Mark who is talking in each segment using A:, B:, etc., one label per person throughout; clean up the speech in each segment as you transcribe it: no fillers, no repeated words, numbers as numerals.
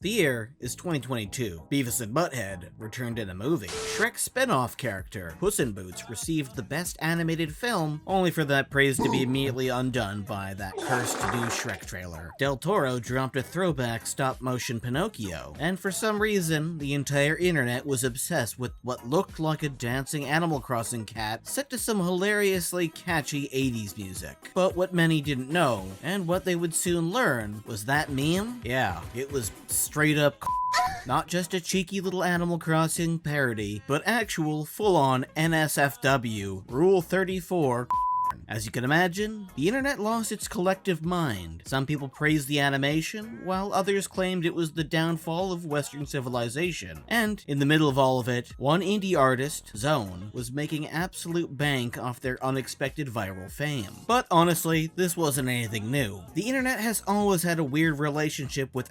A: The year is 2022. Beavis and Butthead returned in a movie. Shrek's spin-off character, Puss in Boots, received the Best Animated Film, only for that praise to be immediately undone by that cursed-to-do Shrek trailer. Del Toro dropped a throwback stop-motion Pinocchio, and for some reason, the entire internet was obsessed with what looked like a dancing Animal Crossing cat set to some hilariously catchy 80s music. But what many didn't know, and what they would soon learn, was that meme? Yeah, it was straight up not just a cheeky little Animal Crossing parody, but actual full-on NSFW, Rule 34. As you can imagine, the internet lost its collective mind. Some people praised the animation, while others claimed it was the downfall of Western civilization. And, in the middle of all of it, one indie artist, Zone, was making absolute bank off their unexpected viral fame. But honestly, this wasn't anything new. The internet has always had a weird relationship with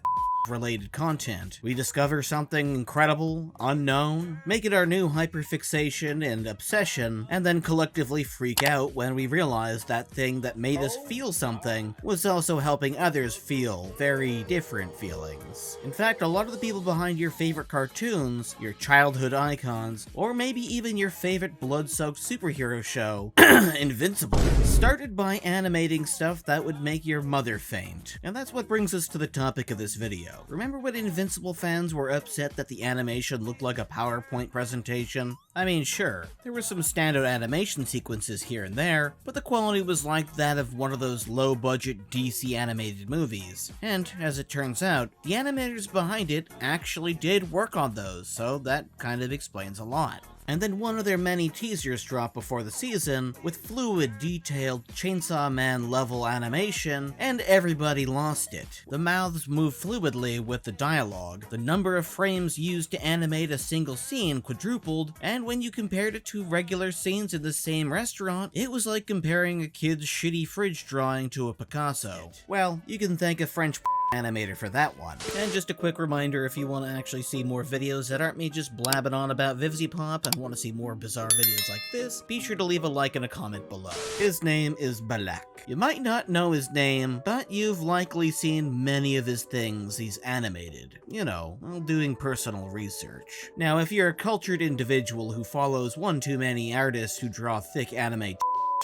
A: related content. We discover something incredible, unknown, make it our new hyperfixation and obsession, and then collectively freak out when we realize that thing that made us feel something was also helping others feel very different feelings. In fact, a lot of the people behind your favorite cartoons, your childhood icons, or maybe even your favorite blood-soaked superhero show, Invincible, started by animating stuff that would make your mother faint. And that's what brings us to the topic of this video. Remember when Invincible fans were upset that the animation looked like a PowerPoint presentation? I mean, sure, there were some standout animation sequences here and there, but the quality was like that of one of those low-budget DC animated movies. And, as it turns out, the animators behind it actually did work on those, so that kind of explains a lot. And then one of their many teasers dropped before the season, with fluid, detailed, Chainsaw Man level animation, and everybody lost it. The mouths moved fluidly with the dialogue, the number of frames used to animate a single scene quadrupled, and when you compared it to regular scenes in the same restaurant, it was like comparing a kid's shitty fridge drawing to a Picasso. Well, you can thank a French animator for that one. And just a quick reminder, if you want to actually see more videos that aren't me just blabbing on about Vivzipop and want to see more bizarre videos like this, be sure to leave a like and a comment below. His name is Balak. You might not know his name, but you've likely seen many of his things he's animated. You know, while doing personal research. Now, if you're a cultured individual who follows one too many artists who draw thick anime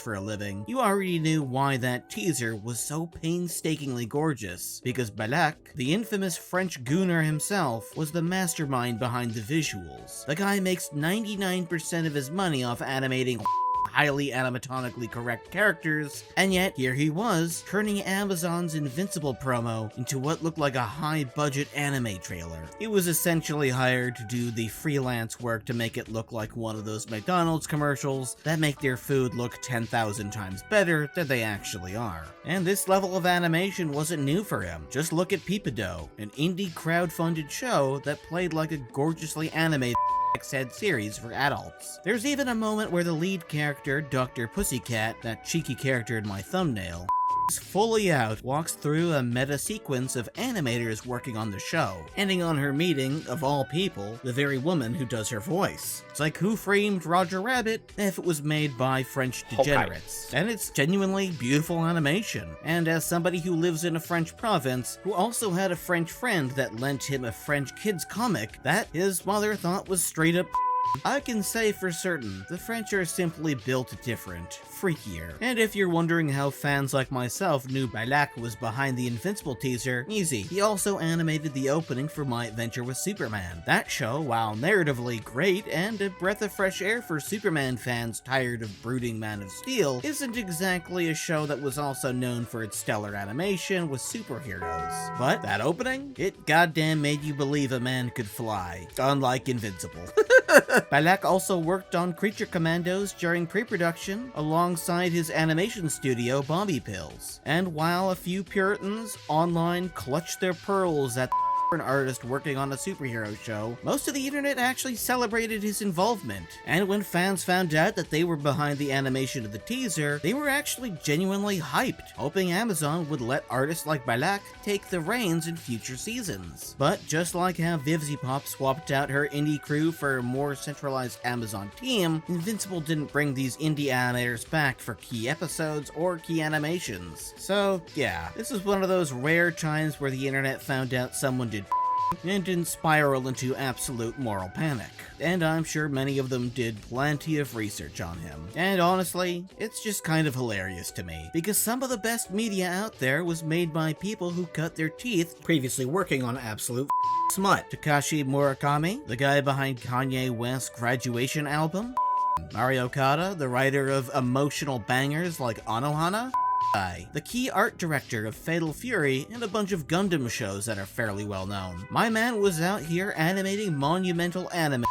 A: for a living, you already knew why that teaser was so painstakingly gorgeous, because Balak, the infamous French gooner himself, was the mastermind behind the visuals. The guy makes 99% of his money off animating highly animatronically correct characters, and yet here he was, turning Amazon's Invincible promo into what looked like a high-budget anime trailer. He was essentially hired to do the freelance work to make it look like one of those McDonald's commercials that make their food look 10,000 times better than they actually are. And this level of animation wasn't new for him. Just look at Peepoodo, an indie crowd-funded show that played like a gorgeously animated head series for adults. There's even a moment where the lead character, Dr. Pussycat, that cheeky character in my thumbnail, fully out, walks through a meta sequence of animators working on the show, ending on her meeting, of all people, the very woman who does her voice. It's like Who Framed Roger Rabbit if it was made by French degenerates. Okay. And it's genuinely beautiful animation. And as somebody who lives in a French province, who also had a French friend that lent him a French kids comic that his mother thought was straight up I can say for certain, the French are simply built different, freakier. And if you're wondering how fans like myself knew Balak was behind the Invincible teaser, easy. He also animated the opening for My Adventure with Superman. That show, while narratively great and a breath of fresh air for Superman fans tired of brooding Man of Steel, isn't exactly a show that was also known for its stellar animation with superheroes. But that opening? It goddamn made you believe a man could fly, unlike Invincible. Balak also worked on Creature Commandos during pre-production alongside his animation studio Bobby Pills. And while a few Puritans online clutched their pearls at an artist working on a superhero show, most of the internet actually celebrated his involvement. And when fans found out that they were behind the animation of the teaser, they were actually genuinely hyped, hoping Amazon would let artists like Balak take the reins in future seasons. But just like how Vivzipop swapped out her indie crew for a more centralized Amazon team, Invincible didn't bring these indie animators back for key episodes or key animations. So yeah, this is one of those rare times where the internet found out someone did and didn't spiral into absolute moral panic. And I'm sure many of them did plenty of research on him. And honestly, it's just kind of hilarious to me, because some of the best media out there was made by people who cut their teeth previously working on absolute smut. Takashi Murakami, the guy behind Kanye West's Graduation album. Mario Kata, the writer of emotional bangers like Anohana. The key art director of Fatal Fury and a bunch of Gundam shows that are fairly well known. My man was out here animating monumental anime,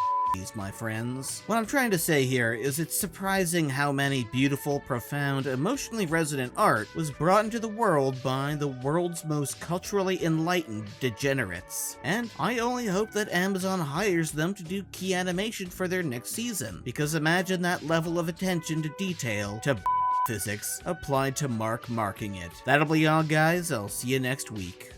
A: my friends. What I'm trying to say here is it's surprising how many beautiful, profound, emotionally resonant art was brought into the world by the world's most culturally enlightened degenerates. And I only hope that Amazon hires them to do key animation for their next season, because imagine that level of attention to detail to physics applied to marking it. That'll be all, guys. I'll see you next week.